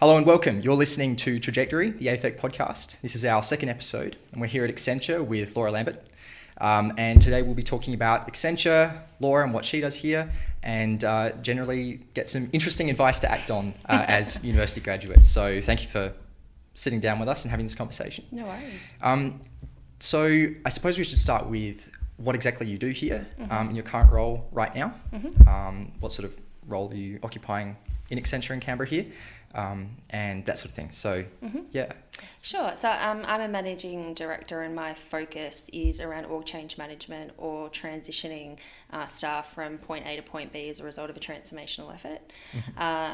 Hello and welcome. You're listening to Trajectory, the AFEC podcast. This is our second episode, and we're here at Accenture with Laura Lambert. And today we'll be talking about Accenture, Laura and what she does here, and generally get some interesting advice to act on as university graduates. So thank you for sitting down with us and having this conversation. No worries. So I suppose we should start with what exactly you do here in your current role right now. What sort of role are you occupying in Accenture in Canberra here, and that sort of thing. So, yeah. Sure. So I'm a managing director, and my focus is around org change management or transitioning staff from point A to point B as a result of a transformational effort.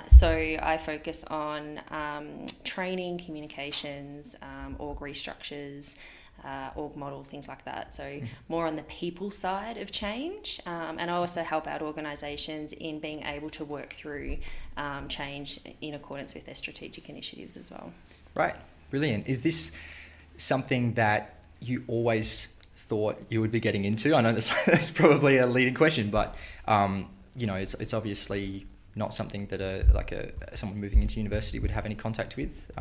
So I focus on training, communications, org restructures, org model, things like that. So more on the people side of change. And I also help out organisations in being able to work through change in accordance with their strategic initiatives as well. Right. Brilliant. Is this something that you always thought you would be getting into? I know that's probably a leading question, but it's obviously not something that someone moving into university would have any contact with.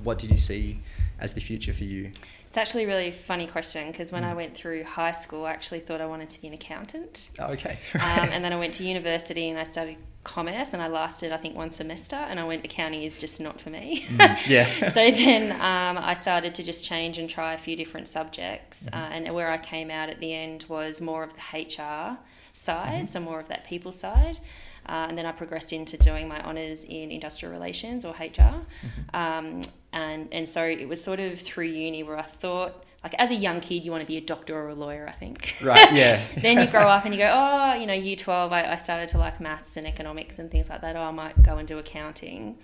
What did you see as the future for you? It's actually a really funny question because when I went through high school, I actually thought I wanted to be an accountant. Oh, okay. And then I went to university and I studied commerce, and I lasted, I think, one semester, and I went, accounting is just not for me. So then I started to just change and try a few different subjects, and where I came out at the end was more of the HR side, so more of that people side. And then I progressed into doing my honours in industrial relations or HR. And so it was sort of through uni where I thought, like, as a young kid, you want to be a doctor or a lawyer, I think. Right, yeah. Then you grow up and you go, year 12, I started to like maths and economics and things like that. I might go and do accounting.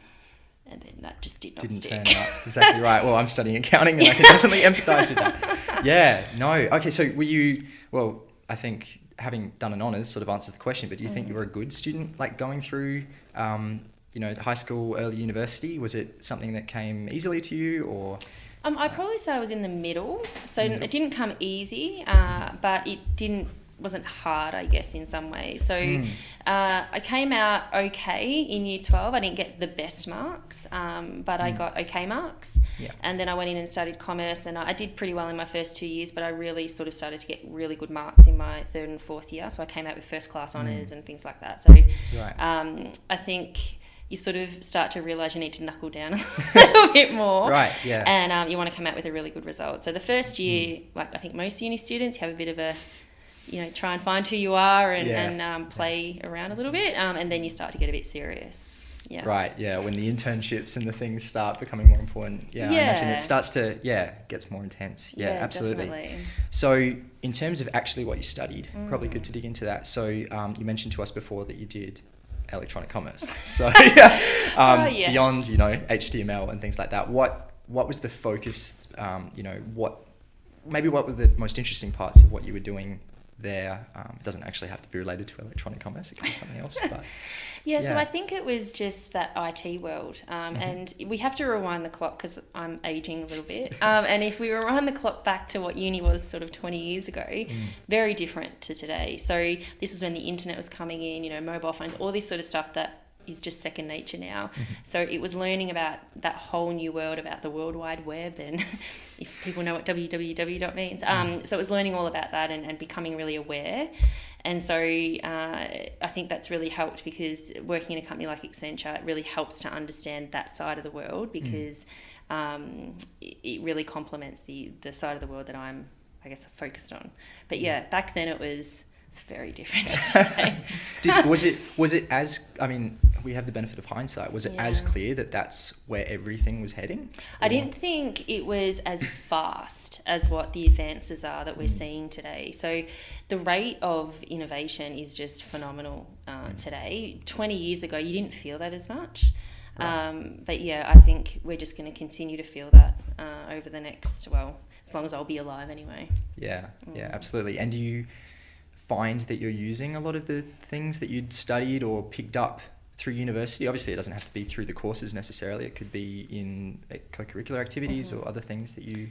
And then that just didn't stick. Turn up. Exactly right. Well, I'm studying accounting and I can definitely empathise with that. Yeah, no. Okay, so were you, I think having done an honours sort of answers the question, but do you think you were a good student, like going through, high school, early university? Was it something that came easily to you, or? I'd probably say I was in the middle. So it didn't come easy, but it wasn't hard, I guess, in some ways. So I came out okay in year 12. I didn't get the best marks, but I got okay marks. Yeah. And then I went in and studied commerce, and I did pretty well in my first 2 years, but I really sort of started to get really good marks in my third and fourth year. So I came out with first class honours and things like that. So I think you sort of start to realise you need to knuckle down a little bit more. Right, yeah. And you want to come out with a really good result. So the first year, like I think most uni students, you have a bit of a, try and find who you are and play around a little bit. And then you start to get a bit serious. Yeah. Right, yeah. When the internships and the things start becoming more important. Yeah. I imagine it starts to, gets more intense. Yeah, absolutely. Definitely. So in terms of actually what you studied, probably good to dig into that. So you mentioned to us before that you did electronic commerce. So beyond, HTML and things like that, what was the focus, what were the most interesting parts of what you were doing there? It doesn't actually have to be related to electronic commerce, it could be something else. But so I think it was just that IT world, and we have to rewind the clock because I'm aging a little bit, and if we rewind the clock back to what uni was sort of 20 years ago, very different to today. So this is when the internet was coming in, mobile phones, all this sort of stuff that is just second nature now. So it was learning about that whole new world, about the World Wide Web, and if people know what www means. So it was learning all about that and becoming really aware. And so I think that's really helped, because working in a company like Accenture, it really helps to understand that side of the world, because it really complements the side of the world that I'm, I guess, focused on. But back then it's very different today. Was it as, we have the benefit of hindsight, was it as clear that that's where everything was heading? I didn't think it was as fast as what the advances are that we're seeing today. So the rate of innovation is just phenomenal today. 20 years ago, you didn't feel that as much. Right. But I think we're just going to continue to feel that over the next, as long as I'll be alive anyway. Yeah, absolutely. And do you find that you're using a lot of the things that you'd studied or picked up through university? Obviously, it doesn't have to be through the courses necessarily. It could be in co-curricular activities or other things that you...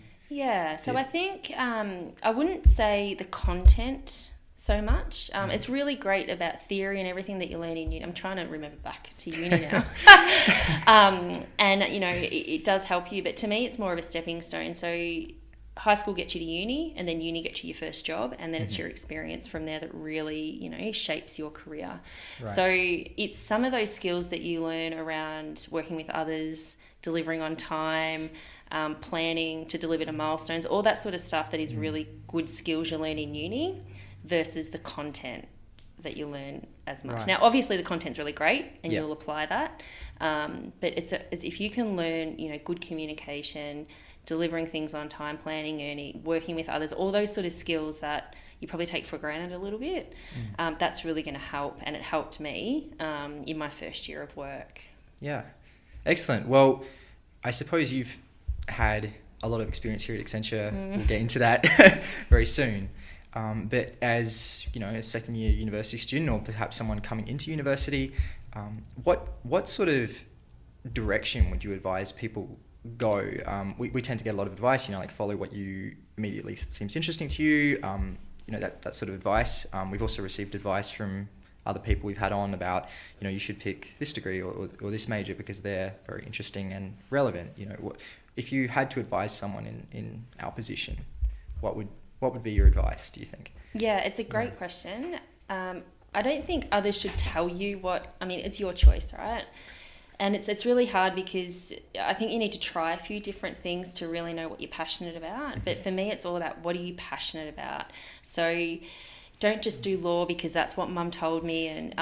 So I think I wouldn't say the content so much. It's really great about theory and everything that you learn in uni. I'm trying to remember back to uni now. And, it does help you. But to me, it's more of a stepping stone. So high school gets you to uni, and then uni gets you your first job, and then it's your experience from there that really, shapes your career. Right. So it's some of those skills that you learn around working with others, delivering on time, planning to deliver to milestones, all that sort of stuff that is really good skills you learn in uni versus the content that you learn as much. Right. Now, obviously the content's really great and you'll apply that, but it's if you can learn, good communication, delivering things on time, planning, earning, working with others, all those sort of skills that you probably take for granted a little bit, that's really going to help. And it helped me in my first year of work. Yeah. Excellent. Well, I suppose you've had a lot of experience here at Accenture. We'll get into that very soon. But as, a second year university student, or perhaps someone coming into university, what sort of direction would you advise people go? We tend to get a lot of advice, like follow what you immediately seems interesting to you, that sort of advice. We've also received advice from other people we've had on about, you should pick this degree or this major because they're very interesting and relevant. If you had to advise someone in our position, what would be your advice, do you think? Yeah, it's a great question. I don't think others should tell you it's your choice, right? And it's really hard because I think you need to try a few different things to really know what you're passionate about. But for me, it's all about what are you passionate about. So don't just do law because that's what mum told me. And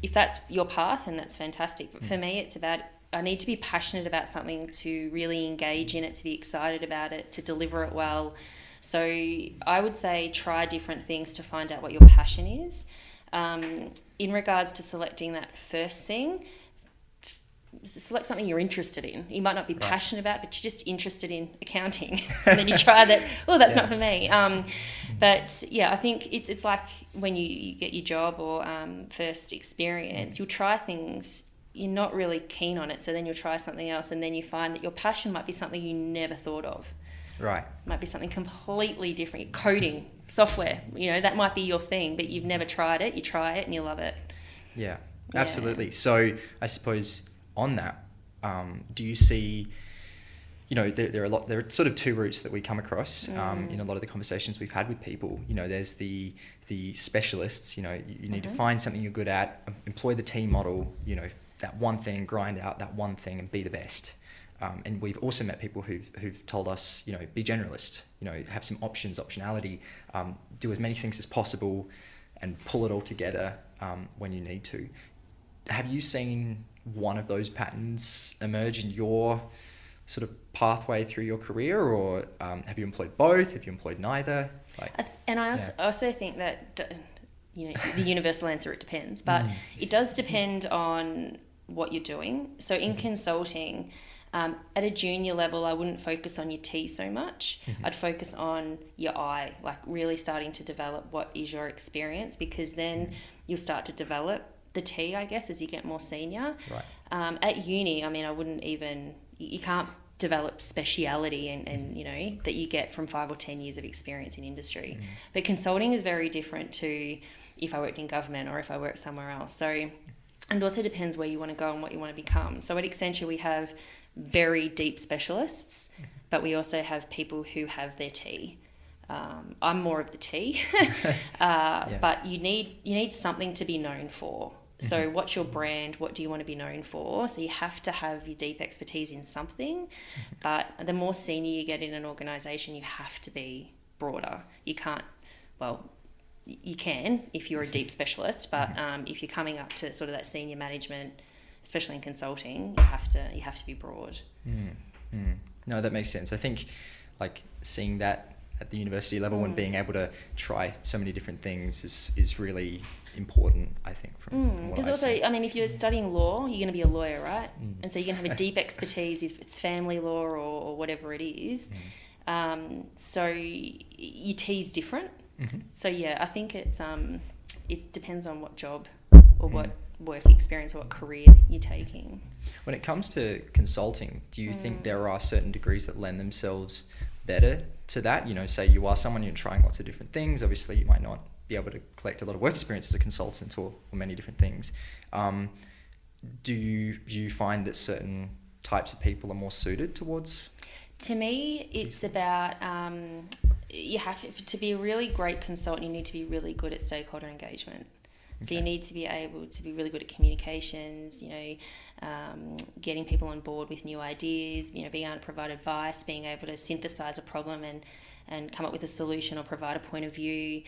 if that's your path, then that's fantastic. But for me, it's about I need to be passionate about something to really engage in it, to be excited about it, to deliver it well. So I would say try different things to find out what your passion is. In regards to selecting that first thing, select something you're interested in. You might not be passionate about, but you're just interested in accounting. And then you try that, that's not for me. But yeah, I think it's like when you get your job or first experience, you'll try things, you're not really keen on it, so then you'll try something else, and then you find that your passion might be something you never thought of. Right. It might be something completely different. Coding, software, that might be your thing, but you've never tried it. You try it and you love it. Yeah, absolutely. So I suppose on that, do you see, there are sort of two routes that we come across in a lot of the conversations we've had with people. There's the specialists, you need to find something you're good at, employ the team model, that one thing, grind out that one thing and be the best. And we've also met people who've told us, be generalist, have some optionality, do as many things as possible and pull it all together when you need to. Have you seen one of those patterns emerge in your sort of pathway through your career, or have you employed both? Have you employed neither? I also think that, the universal answer, it depends, but it does depend on what you're doing. So in consulting, at a junior level, I wouldn't focus on your T so much. I'd focus on your I, like really starting to develop what is your experience, because then you'll start to develop the T, I guess, as you get more senior. Right. At uni, I wouldn't even, you can't develop speciality and that you get from 5 or 10 years of experience in industry. But consulting is very different to if I worked in government or if I worked somewhere else. So, and it also depends where you want to go and what you want to become. So at Accenture, we have very deep specialists, but we also have people who have their T. I'm more of the T, but you need something to be known for. So what's your brand? What do you want to be known for? So you have to have your deep expertise in something, but the more senior you get in an organisation, you have to be broader. You can't, you can if you're a deep specialist, but if you're coming up to sort of that senior management, especially in consulting, you have to be broad. No, that makes sense. I think seeing that at the university level and being able to try so many different things is really important, I think, from what I've because also, seen. if you're studying law, you're going to be a lawyer, right? And so you're going to have a deep expertise if it's family law or whatever it is. So your T is different. So yeah, I think it depends on what job or what work experience or what career you're taking. When it comes to consulting, do you think there are certain degrees that lend themselves better to that? Say you are someone, you're trying lots of different things. Obviously, you might not be able to collect a lot of work experience as a consultant or many different things. Do you find that certain types of people are more suited towards? To me, it's about you have to be a really great consultant. You need to be really good at stakeholder engagement. Okay. So you need to be able to be really good at communications, getting people on board with new ideas, being able to provide advice, being able to synthesize a problem and come up with a solution or provide a point of view.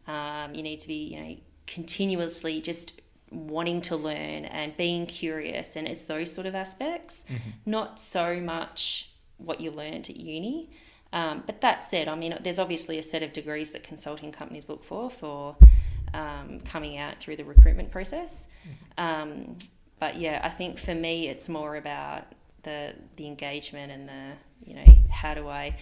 You need to be, continuously just wanting to learn and being curious, and it's those sort of aspects, not so much what you learned at uni. But that said, there's obviously a set of degrees that consulting companies look for coming out through the recruitment process. But yeah, I think for me, it's more about the engagement and how do I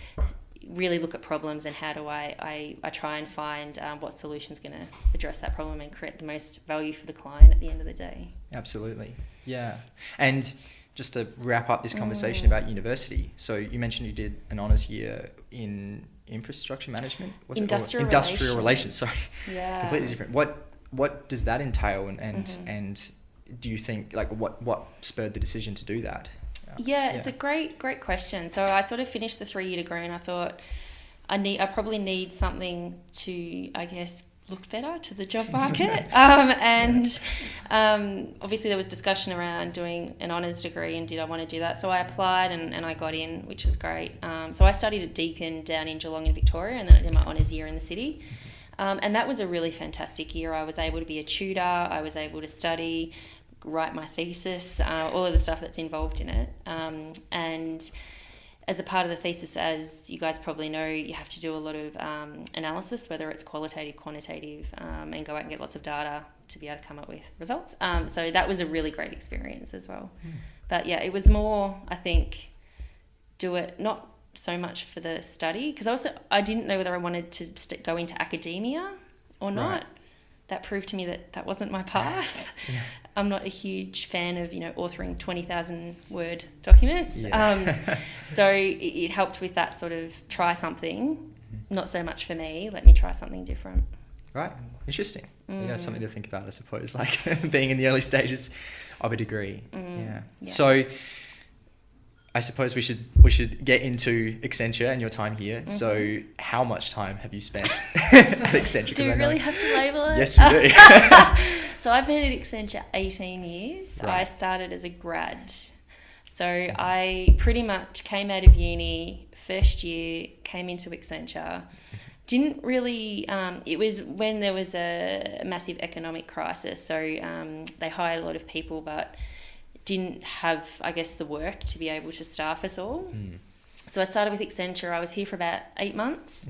really look at problems, and how do I try and find what solution's going to address that problem and create the most value for the client at the end of the day. Absolutely. Yeah. And just to wrap up this conversation about university, so you mentioned you did an honours year in infrastructure management? Industrial relations, sorry. Yeah. Completely different. What does that entail, and do you think, what spurred the decision to do that? It's a great question. So I sort of finished the 3-year degree, and I thought I probably need something to, I guess, look better to the job market. Obviously there was discussion around doing an honours degree, and did I want to do that? So I applied and I got in, which was great. So I studied at Deakin down in Geelong in Victoria, and then I did my honours year in the city. And that was a really fantastic year. I was able to be a tutor. I was able to study, write my thesis, all of the stuff that's involved in it. And as a part of the thesis, as you guys probably know, you have to do a lot of analysis, whether it's qualitative, quantitative, and go out and get lots of data to be able to come up with results. So that was a really great experience as well. But yeah, it was more, I think, do it not so much for the study, because I didn't know whether I wanted to go into academia or not. Right. That proved to me that wasn't my path. Yeah. I'm not a huge fan of, authoring 20,000 word documents. Yeah. So it helped with that sort of try something, not so much for me, let me try something different. Right. Interesting. Something to think about, I suppose, like being in the early stages of a degree. Yeah. So I suppose we should get into Accenture and your time here. So how much time have you spent at Accenture? Do we really have to label it? Yes, we do. So I've been at Accenture 18 years. Right. I started as a grad. So I pretty much came out of uni, first year, came into Accenture. Didn't really, it was when there was a massive economic crisis. So they hired a lot of people, but didn't have, I guess, the work to be able to staff us all. So I started with Accenture. I was here for about 8 months.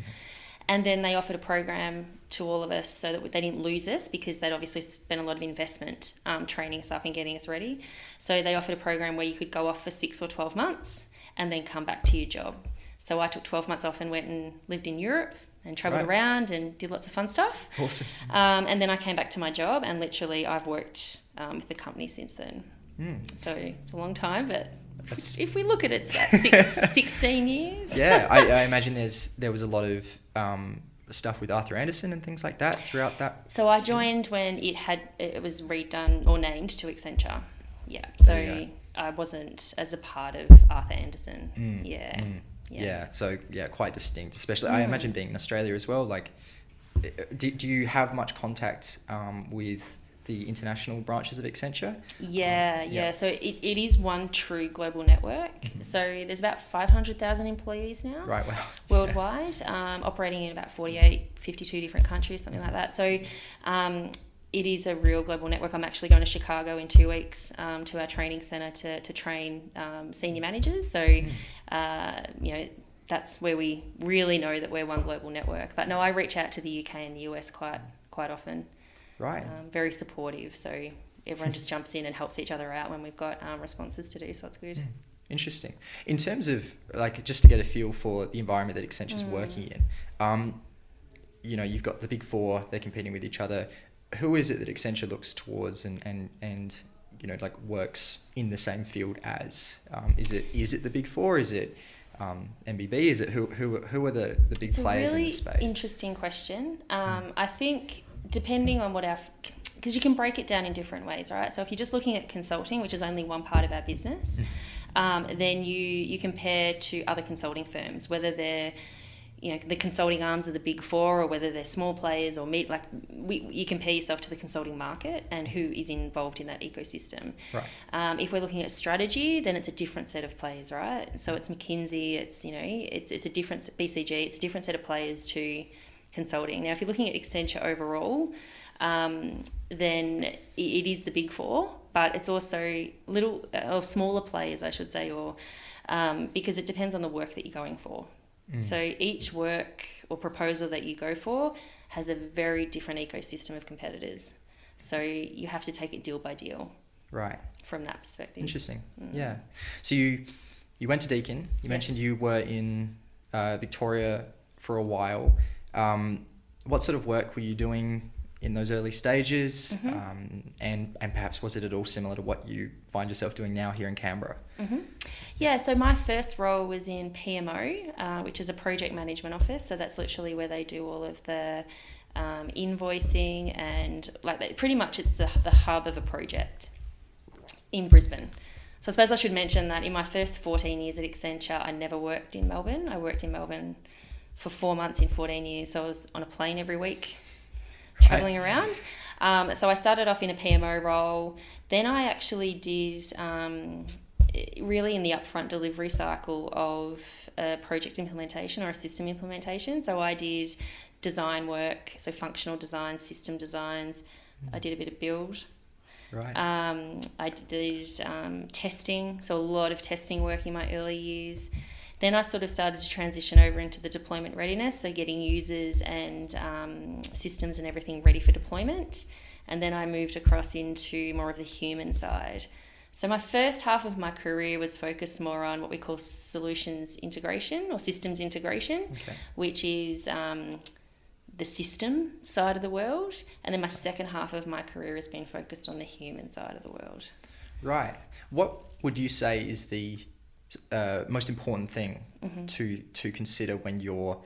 And then they offered a program to all of us so that they didn't lose us, because they'd obviously spent a lot of investment training us up and getting us ready. So they offered a program where you could go off for 6 or 12 months and then come back to your job. So I took 12 months off and went and lived in Europe and travelled around and did lots of fun stuff. Awesome. And then I came back to my job, and literally I've worked with the company since then. So it's a long time, but if we look at it, it's about 16 years. Yeah, I imagine there was a lot of stuff with Arthur Andersen and things like that throughout that. So I joined when it was redone or named to Accenture. Yeah, so I wasn't as a part of Arthur Andersen. Yeah. So quite distinct, especially I imagine being in Australia as well. Like, do you have much contact with the international branches of Accenture? Yeah. So it is one true global network. So there's about 500,000 employees now. Right, wow. Worldwide, operating in about 52 different countries, something like that. So it is a real global network. I'm actually going to Chicago in 2 weeks to our training centre to train senior managers. So, that's where we really know that we're one global network. But no, I reach out to the UK and the US quite often. Right. Very supportive. So everyone just jumps in and helps each other out when we've got responses to do. So it's good. Interesting. In terms of, just to get a feel for the environment that Accenture's working in, you've got the big four, they're competing with each other. Who is it that Accenture looks towards and works in the same field as? Is it the big four? Is it MBB? Is it who are the big players in the space? It's a really interesting question. I think depending on because you can break it down in different ways, right? So if you're just looking at consulting, which is only one part of our business, then you compare to other consulting firms, whether they're the consulting arms of the big four or whether they're small players or you compare yourself to the consulting market and who is involved in that ecosystem. Right. If we're looking at strategy, then it's a different set of players, right? So it's McKinsey, it's a different BCG, it's a different set of players to consulting. Now, if you're looking at Accenture overall, then it is the big four, but it's also little or smaller players, I should say, or because it depends on the work that you're going for. So each work or proposal that you go for has a very different ecosystem of competitors. So you have to take it deal by deal. Right. From that perspective. Interesting. Yeah. So you went to Deakin. You mentioned you were in Victoria for a while. What sort of work were you doing in those early stages? And perhaps was it at all similar to what you find yourself doing now here in Canberra? Yeah, so my first role was in PMO, which is a project management office. So that's literally where they do all of the invoicing and pretty much it's the hub of a project in Brisbane. So I suppose I should mention that in my first 14 years at Accenture, I never worked in Melbourne. I worked in Melbourne for 4 months in 14 years. So I was on a plane every week, travelling around. So I started off in a PMO role. Then I actually did really in the upfront delivery cycle of a project implementation or a system implementation. So I did design work, so functional design, system designs. I did a bit of build. Right. I did testing, so a lot of testing work in my early years. Then I sort of started to transition over into the deployment readiness, so getting users and systems and everything ready for deployment. And then I moved across into more of the human side. So my first half of my career was focused more on what we call solutions integration or systems integration, which is the system side of the world. And then my second half of my career has been focused on the human side of the world. Right. What would you say is the most important thing to consider when you're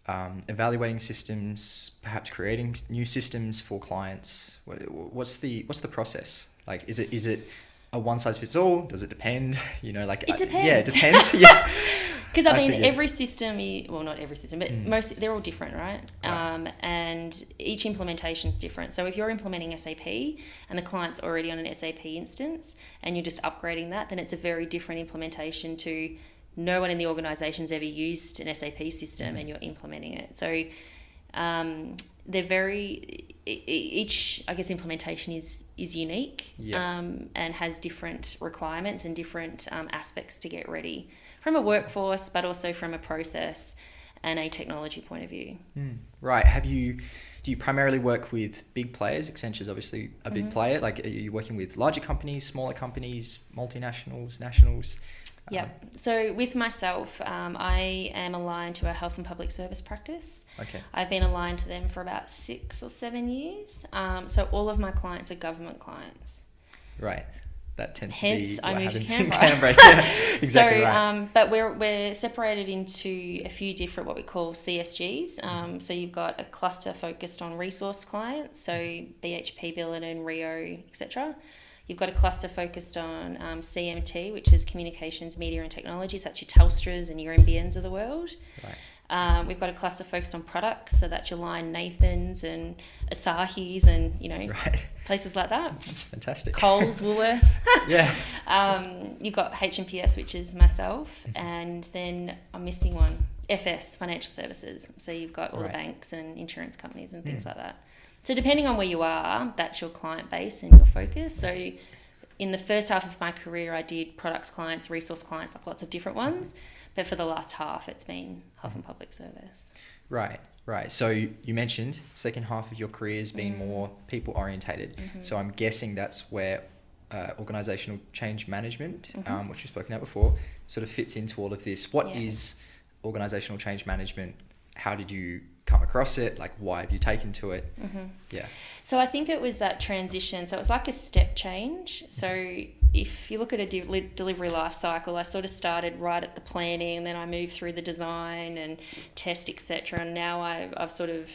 evaluating systems, perhaps creating new systems for clients? What's the process? Like, is it a one size fits all? Does it depend? It depends. Yeah, it depends. Yeah. Because every system, not every system, but they're all different, right? And each implementation is different. So if you're implementing SAP and the client's already on an SAP instance and you're just upgrading that, then it's a very different implementation to no one in the organisation's ever used an SAP system and you're implementing it. So each, I guess, implementation is unique and has different requirements and different aspects to get ready from a workforce, but also from a process and a technology point of view. Right. Do you primarily work with big players? Accenture's obviously a big player. Like, are you working with larger companies, smaller companies, multinationals, nationals? Yep. So with myself, I am aligned to a health and public service practice. Okay. I've been aligned to them for about 6 or 7 years. So all of my clients are government clients. Right. That tends Hence, to be I what moved happens to in Canberra. Canberra. Yeah, exactly so, right. But we're separated into a few different what we call CSGs. So you've got a cluster focused on resource clients, so BHP, Billiton, Rio, etc. You've got a cluster focused on CMT, which is communications, media and technology, such as your Telstras and your NBNs of the world. Right. We've got a cluster focused on products, so that's your Lion Nathans and Asahis and, places like that. Fantastic. Coles, Woolworths. Yeah. You've got HMPS, which is myself, and then I'm missing one, FS, financial services. So you've got all the banks and insurance companies and things like that. So depending on where you are, that's your client base and your focus. So in the first half of my career, I did products clients, resource clients, like lots of different ones. But for the last half, it's been health and public service. Right. So you mentioned second half of your career has been more people orientated. So I'm guessing that's where organisational change management, which we've spoken about before, sort of fits into all of this. What is organisational change management? How did you come across it? Like, why have you taken to it? Yeah. So I think it was that transition. So it was like a step change. So if you look at a delivery life cycle, I sort of started right at the planning, and then I moved through the design and test, etc. And now I've sort of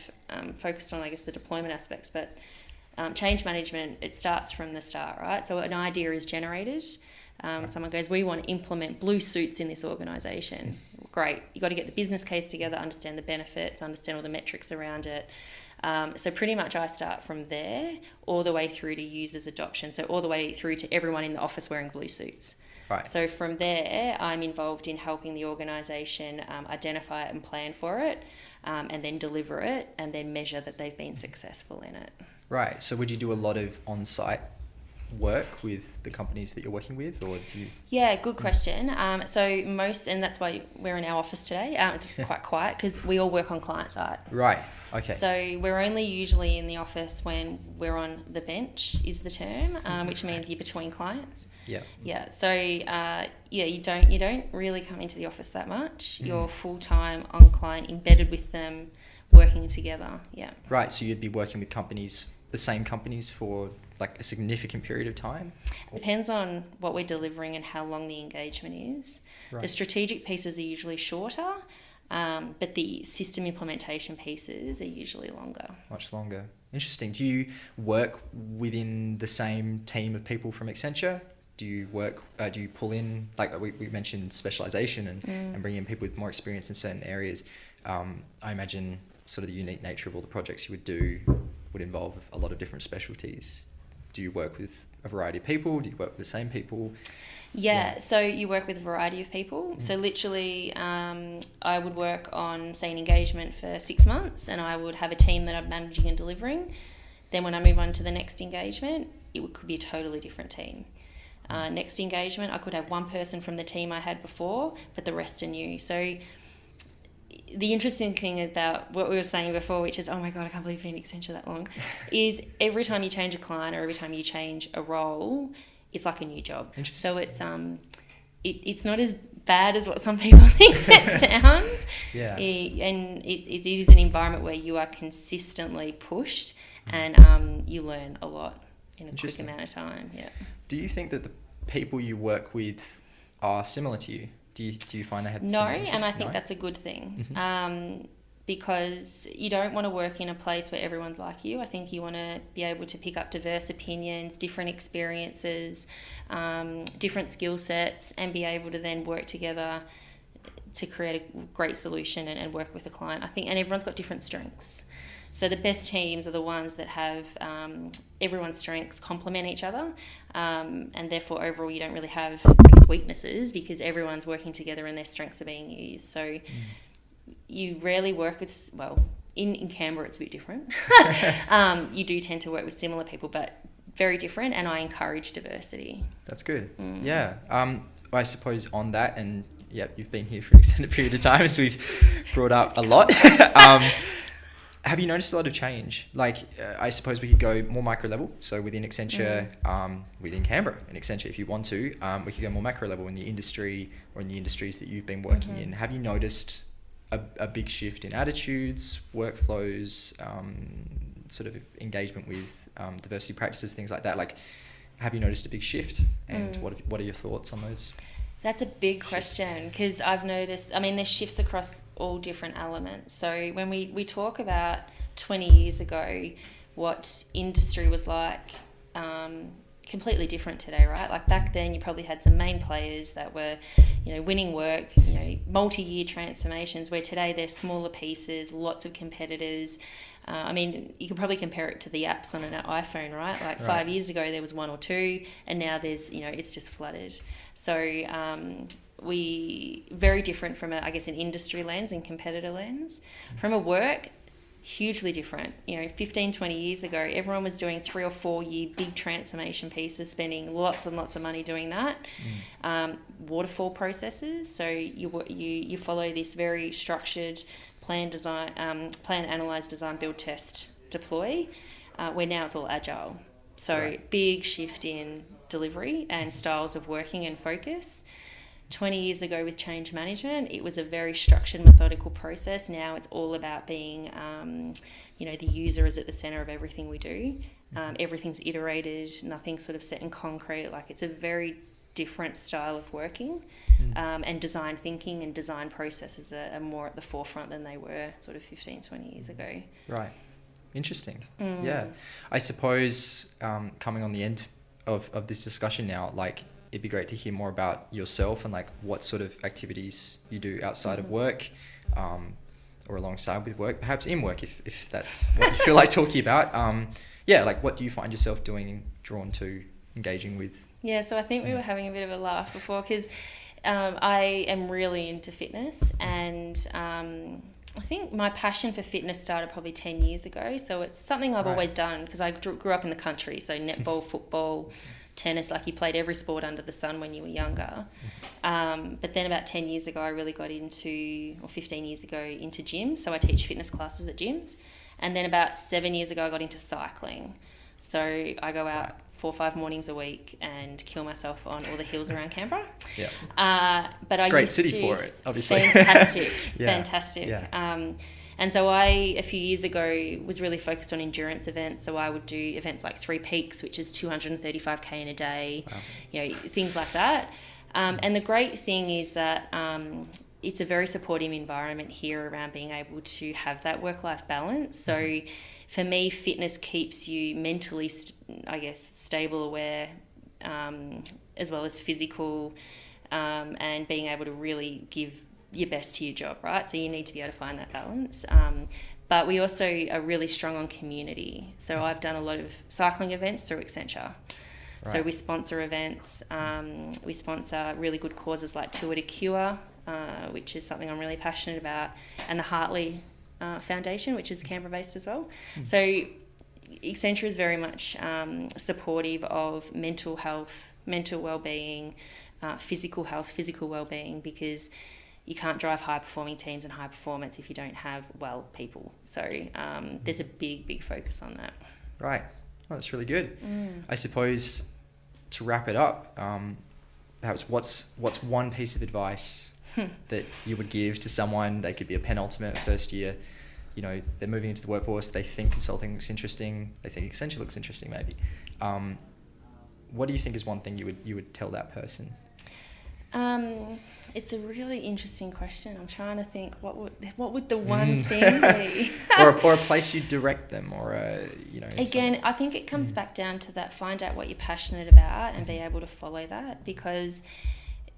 focused on, I guess, the deployment aspects. But change management, it starts from the start, right? So an idea is generated. Someone goes, we want to implement blue suits in this organisation. Great. You've got to get the business case together, understand the benefits, understand all the metrics around it. So pretty much I start from there all the way through to users adoption. So all the way through to everyone in the office wearing blue suits. Right. So from there, I'm involved in helping the organisation identify it and plan for it, and then deliver it, and then measure that they've been successful in it. Right. So would you do a lot of on-site work with the companies that you're working with, or do you? Yeah, good question. So most, and that's why we're in our office today. It's quite quiet because we all work on client side. Right. Okay. So we're only usually in the office when we're on the bench, is the term, which means you're between clients. Yeah. Yeah. So you don't really come into the office that much. You're full time on client, embedded with them, working together. Yeah. Right. So you'd be working with companies, the same companies, for like a significant period of time? Depends on what we're delivering and how long the engagement is. Right. The strategic pieces are usually shorter, but the system implementation pieces are usually longer. Much longer. Interesting. Do you work within the same team of people from Accenture? Do you pull in, like we mentioned specialisation and bring in people with more experience in certain areas? I imagine sort of the unique nature of all the projects you would do would involve a lot of different specialties. Do you work with a variety of people? Do you work with the same people? Yeah, so you work with a variety of people. So literally I would work on, say, an engagement for 6 months, and I would have a team that I'm managing and delivering. Then when I move on to the next engagement, could be a totally different team. Next engagement, I could have one person from the team I had before, but the rest are new. So the interesting thing about what we were saying before, which is, oh my God, I can't believe you've been at Accenture that long, is every time you change a client or every time you change a role, it's like a new job. So it's not as bad as what some people think it sounds. Yeah. And it is an environment where you are consistently pushed and you learn a lot in a quick amount of time. Yeah. Do you think that the people you work with are similar to you? Do you find they have the No, same interests? And I think that's a good thing. Because you don't want to work in a place where everyone's like you. I think you want to be able to pick up diverse opinions, different experiences, different skill sets, and be able to then work together to create a great solution and work with a client. I think, and everyone's got different strengths. So the best teams are the ones that have everyone's strengths complement each other, and therefore overall you don't really have weaknesses because everyone's working together and their strengths are being used. So you rarely work with, well, in Canberra it's a bit different. You do tend to work with similar people, but very different, and I encourage diversity. That's good. Yeah. I suppose on that, and yeah, you've been here for an extended period of time, so we've brought up a lot. Have you noticed a lot of change? Like, I suppose we could go more micro level. So within Accenture, within Canberra and Accenture, if you want to, we could go more macro level in the industry or in the industries that you've been working in. Have you noticed a big shift in attitudes, workflows, sort of engagement with diversity practices, things like that? Like, have you noticed a big shift? And what are your thoughts on those? That's a big question because I've noticed, I mean, there's shifts across all different elements. So when we talk about 20 years ago, what industry was like, completely different today, right? Like back then you probably had some main players that were, winning work, multi-year transformations, where today they're smaller pieces, lots of competitors. I mean, you can probably compare it to the apps on an iPhone, right? Like 5 years ago there was one or two, and now there's, it's just flooded. So we very different from an industry lens and competitor lens. From a work, hugely different. 15, 20 years ago, everyone was doing 3 or 4 year big transformation pieces, spending lots and lots of money doing that. Waterfall processes. So you follow this very structured plan, analyze, design, build, test, deploy, where now it's all agile. So big shift in delivery and styles of working and focus. 20 years ago with change management, it was a very structured, methodical process. Now it's all about being, the user is at the centre of everything we do. Everything's iterated, nothing's sort of set in concrete. Like, it's a very different style of working, and design thinking and design processes are more at the forefront than they were sort of 15, 20 years ago. Right. Interesting. Yeah. I suppose coming on the end of this discussion now, like, it'd be great to hear more about yourself and like what sort of activities you do outside of work, or alongside with work, perhaps in work if that's what you feel like talking about. Like what do you find yourself doing, drawn to, engaging with? Yeah, so I think we were having a bit of a laugh before because I am really into fitness, and I think my passion for fitness started probably 10 years ago. So it's something I've always done because I grew up in the country. So netball, football, tennis, like you played every sport under the sun when you were younger. But then about 10 years ago, I really got into, or 15 years ago, into gyms. So I teach fitness classes at gyms. And then about 7 years ago, I got into cycling. So I go out 4 or 5 mornings a week and kill myself on all the hills around Canberra. But I Great used city to, for it, obviously. Fantastic. Yeah. And so I, a few years ago, was really focused on endurance events. So I would do events like 3 Peaks, which is 235k in a day, things like that. And the great thing is that it's a very supportive environment here around being able to have that work-life balance. So for me, fitness keeps you mentally, stable, aware, as well as physical, and being able to really give your best to your job, right? So you need to be able to find that balance. But we also are really strong on community. So I've done a lot of cycling events through Accenture. Right. So we sponsor events. We sponsor really good causes like Tour to Cure, which is something I'm really passionate about, and the Hartley Foundation, which is Canberra-based as well. So Accenture is very much supportive of mental health, mental well-being, physical health, physical well-being, because you can't drive high-performing teams and high performance if you don't have well people. So there's a big focus on that. Right. Well, that's really good. I suppose to wrap it up, perhaps what's one piece of advice that you would give to someone? They could be a penultimate first year, they're moving into the workforce, they think consulting looks interesting, they think Accenture looks interesting maybe. What do you think is one thing you would tell that person? It's a really interesting question. I'm trying to think what would the one thing be? or a place you direct them, or Again, something. I think it comes back down to that. Find out what you're passionate about and be able to follow that, because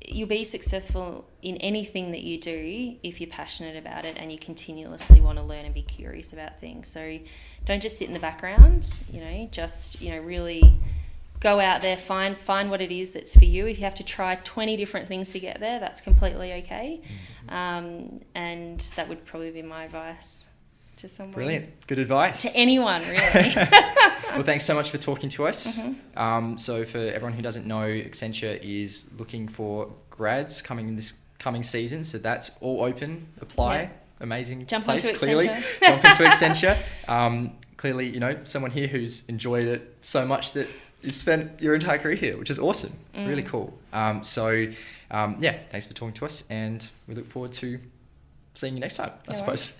you'll be successful in anything that you do if you're passionate about it and you continuously want to learn and be curious about things. So don't just sit in the background. Really go out there, find what it is that's for you. If you have to try 20 different things to get there, that's completely okay. And that would probably be my advice to someone. Brilliant. Good advice. To anyone, really. Well, thanks so much for talking to us. So for everyone who doesn't know, Accenture is looking for grads coming in this coming season. So that's all open. Apply. Yeah. Amazing Jump place, into clearly. Accenture. Jump into Accenture. Clearly, someone here who's enjoyed it so much that you've spent your entire career here, which is awesome. Really cool. Thanks for talking to us, and we look forward to seeing you next time, I suppose.